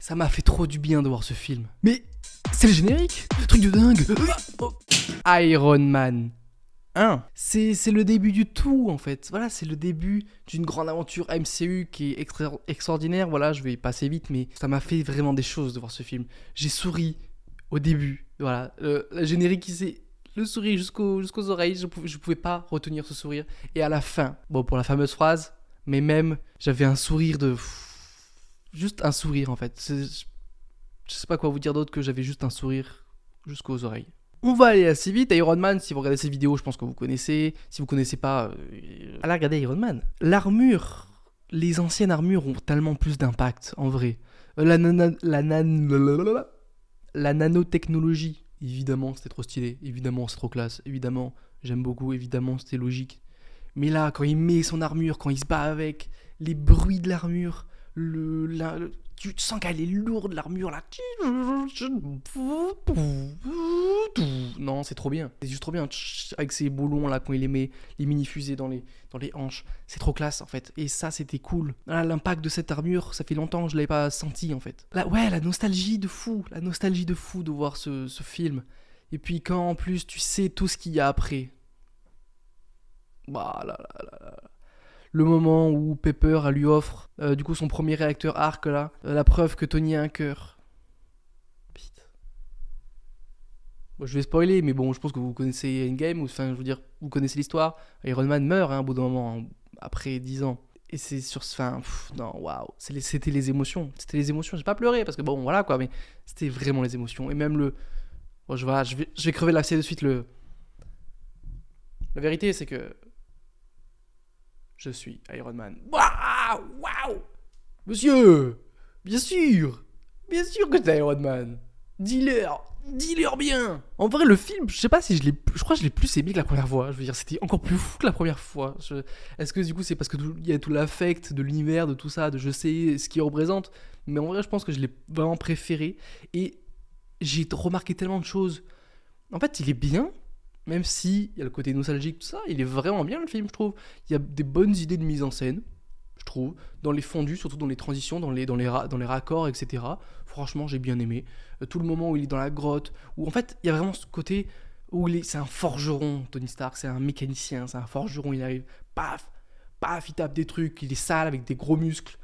Ça m'a fait trop du bien de voir ce film. Mais c'est le générique, truc de dingue. Iron Man 1. C'est le début du tout en fait. Voilà, c'est le début d'une grande aventure MCU qui est extraordinaire. Voilà, je vais passer vite, mais ça m'a fait vraiment des choses de voir ce film. J'ai souri au début. Voilà, le générique qui s'est... Le sourire jusqu'aux oreilles, je pouvais pas retenir ce sourire. Et à la fin, bon, pour la fameuse phrase, mais même, j'avais un sourire de... Juste un sourire en fait. Je sais pas quoi vous dire d'autre que j'avais juste un sourire jusqu'aux oreilles. On va aller assez vite. Iron Man, si vous regardez ces vidéos, je pense que vous connaissez. Si vous connaissez pas, allez regarder Iron Man. L'armure, les anciennes armures ont tellement plus d'impact en vrai. La nanotechnologie, évidemment c'était trop stylé, évidemment c'est trop classe, évidemment j'aime beaucoup, évidemment c'était logique. Mais là, quand il met son armure, quand il se bat avec, les bruits de l'armure, tu sens qu'elle est lourde l'armure là. Non, c'est trop bien. C'est juste trop bien. Avec ses boulons là, quand il les met, les mini-fusées dans les hanches. C'est trop classe en fait. Et ça, c'était cool. Là, l'impact de cette armure, ça fait longtemps que je l'avais pas senti en fait. Là, ouais, la nostalgie de fou. La nostalgie de fou de voir ce film. Et puis quand en plus tu sais tout ce qu'il y a après. Bah là là là là. Le moment où Pepper elle lui offre du coup son premier réacteur arc là, la preuve que Tony a un cœur. Putain. Bon, je vais spoiler, mais bon, je pense que vous connaissez Endgame, enfin je veux dire, vous connaissez l'histoire. Iron Man meurt au bout d'un moment, après 10 ans. Et c'est sur ce fin, non, waouh, c'était les émotions. C'était les émotions, j'ai pas pleuré parce que bon, voilà quoi, mais c'était vraiment les émotions. Et même bon, je vais crever l'accès de suite. La vérité, c'est que je suis Iron Man. Waouh, waouh, monsieur, bien sûr que t'es Iron Man. Dis-leur bien. En vrai, le film, je sais pas si je crois que je l'ai plus aimé que la première fois. Je veux dire, c'était encore plus fou que la première fois. Est-ce que du coup, c'est parce que il y a tout l'affect de l'univers, de tout ça, de je sais ce qu'il représente. Mais en vrai, je pense que je l'ai vraiment préféré. Et j'ai remarqué tellement de choses. En fait, il est bien. Même si il y a le côté nostalgique, tout ça, il est vraiment bien le film, je trouve. Il y a des bonnes idées de mise en scène, je trouve. Dans les fondus, surtout dans les transitions, dans les raccords, etc. Franchement, j'ai bien aimé. Tout le moment où il est dans la grotte, où en fait, il y a vraiment ce côté où c'est un forgeron, Tony Stark, c'est un mécanicien, c'est un forgeron, il arrive, paf, paf, il tape des trucs, il est sale avec des gros muscles.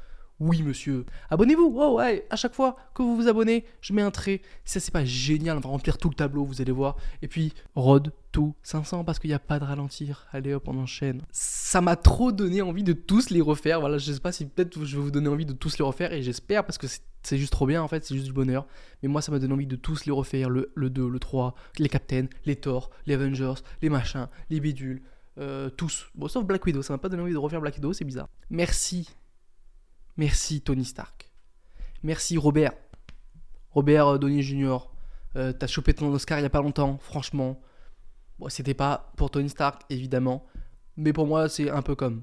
Oui, monsieur. Abonnez-vous. Oh, ouais, à chaque fois que vous vous abonnez, je mets un trait. Si ça, c'est pas génial, on va remplir tout le tableau, vous allez voir. Et puis, Rod tout 500 parce qu'il n'y a pas de ralentir. Allez hop, on enchaîne. Ça m'a trop donné envie de tous les refaire. Voilà, je sais pas si peut-être je vais vous donner envie de tous les refaire. Et j'espère parce que c'est juste trop bien en fait, c'est juste du bonheur. Mais moi, ça m'a donné envie de tous les refaire. Le 2, le 3, les Captains, les Thor, les Avengers, les machins, les bidules. Tous. Bon, sauf Black Widow. Ça m'a pas donné envie de refaire Black Widow, c'est bizarre. Merci Tony Stark. Merci Robert Downey Jr. T'as chopé ton Oscar il y a pas longtemps, franchement. Bon, c'était pas pour Tony Stark, évidemment. Mais pour moi, c'est un peu comme.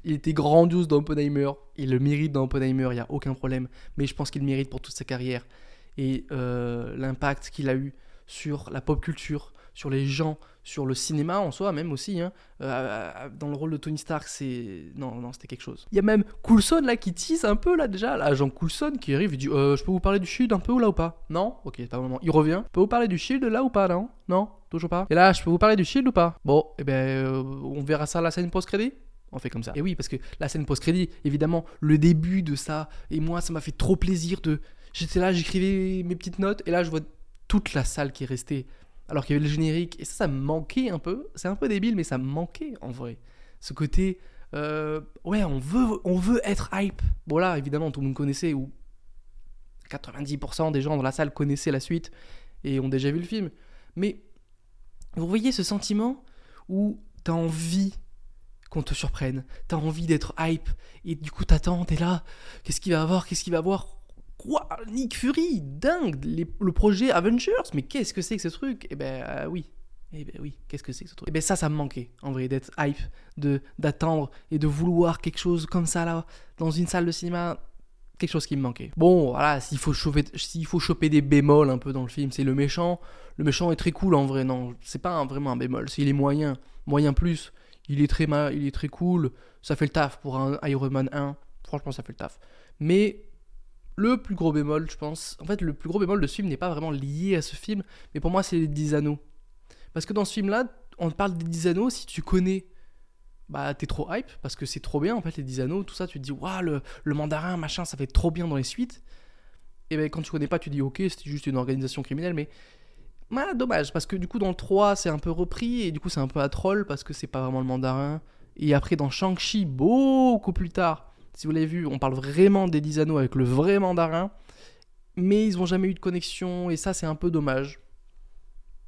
Il était grandiose dans Oppenheimer. Il le mérite dans Oppenheimer, il n'y a aucun problème. Mais je pense qu'il le mérite pour toute sa carrière. Et l'impact qu'il a eu sur la pop culture, sur les gens, sur le cinéma en soi même aussi, hein. Dans le rôle de Tony Stark, non, c'était quelque chose. Il y a même Coulson là qui tease un peu là déjà, l'agent Coulson qui arrive, il dit je peux vous parler du Shield un peu là ou pas? Non? Ok, pas vraiment. Il revient. Je peux vous parler du Shield là ou pas? Non? Non? Toujours pas. Et là, je peux vous parler du Shield ou pas? Bon, et on verra ça à la scène post-crédit. On fait comme ça. Et oui, parce que la scène post-crédit, évidemment, le début de ça, et moi, ça m'a fait trop plaisir J'étais là, j'écrivais mes petites notes, et là, je vois toute la salle qui est restée. Alors qu'il y avait le générique, et ça me manquait un peu. C'est un peu débile, mais ça me manquait en vrai. Ce côté, ouais, on veut être hype. Bon là, évidemment, tout le monde connaissait, ou 90% des gens dans la salle connaissaient la suite, et ont déjà vu le film. Mais vous voyez ce sentiment où t'as envie qu'on te surprenne, t'as envie d'être hype, et du coup t'attends, t'es là, qu'est-ce qu'il va avoir? Quoi? Nick Fury, dingue, le projet Avengers, mais qu'est-ce que c'est que ce truc? Oui, qu'est-ce que c'est que ce truc? Ça me manquait, en vrai, d'être hype, d'attendre et de vouloir quelque chose comme ça là, dans une salle de cinéma, quelque chose qui me manquait. Bon, voilà, s'il faut choper des bémols un peu dans le film, c'est le méchant est très cool en vrai, non, c'est pas vraiment un bémol, c'est il est moyen plus, il est très cool, ça fait le taf pour un Iron Man 1, franchement ça fait le taf, mais Le plus gros bémol, je pense, en fait, le plus gros bémol de ce film n'est pas vraiment lié à ce film, mais pour moi, c'est les 10 anneaux. Parce que dans ce film-là, on parle des 10 anneaux, si tu connais, bah t'es trop hype, parce que c'est trop bien, en fait, les 10 anneaux, tout ça, tu te dis, waouh, le mandarin, machin, ça fait trop bien dans les suites. Et ben quand tu connais pas, tu dis, ok, c'était juste une organisation criminelle, mais dommage, parce que du coup, dans le 3, c'est un peu repris, et du coup, c'est un peu à troll, parce que c'est pas vraiment le mandarin. Et après, dans Shang-Chi, beaucoup plus tard, si vous l'avez vu, on parle vraiment des 10 anneaux avec le vrai mandarin, mais ils ont jamais eu de connexion, et ça, c'est un peu dommage.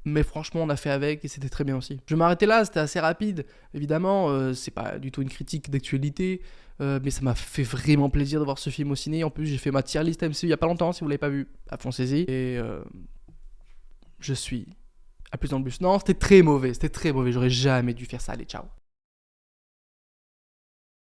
Mais franchement, on a fait avec et c'était très bien aussi. Je vais m'arrêter là, c'était assez rapide. Évidemment, c'est pas du tout une critique d'actualité, mais ça m'a fait vraiment plaisir de voir ce film au ciné. En plus, j'ai fait ma tier list MCU il y a pas longtemps, si vous l'avez pas vu, foncez-y. Et je suis à plus dans le bus. Non, c'était très mauvais, j'aurais jamais dû faire ça. Allez, ciao.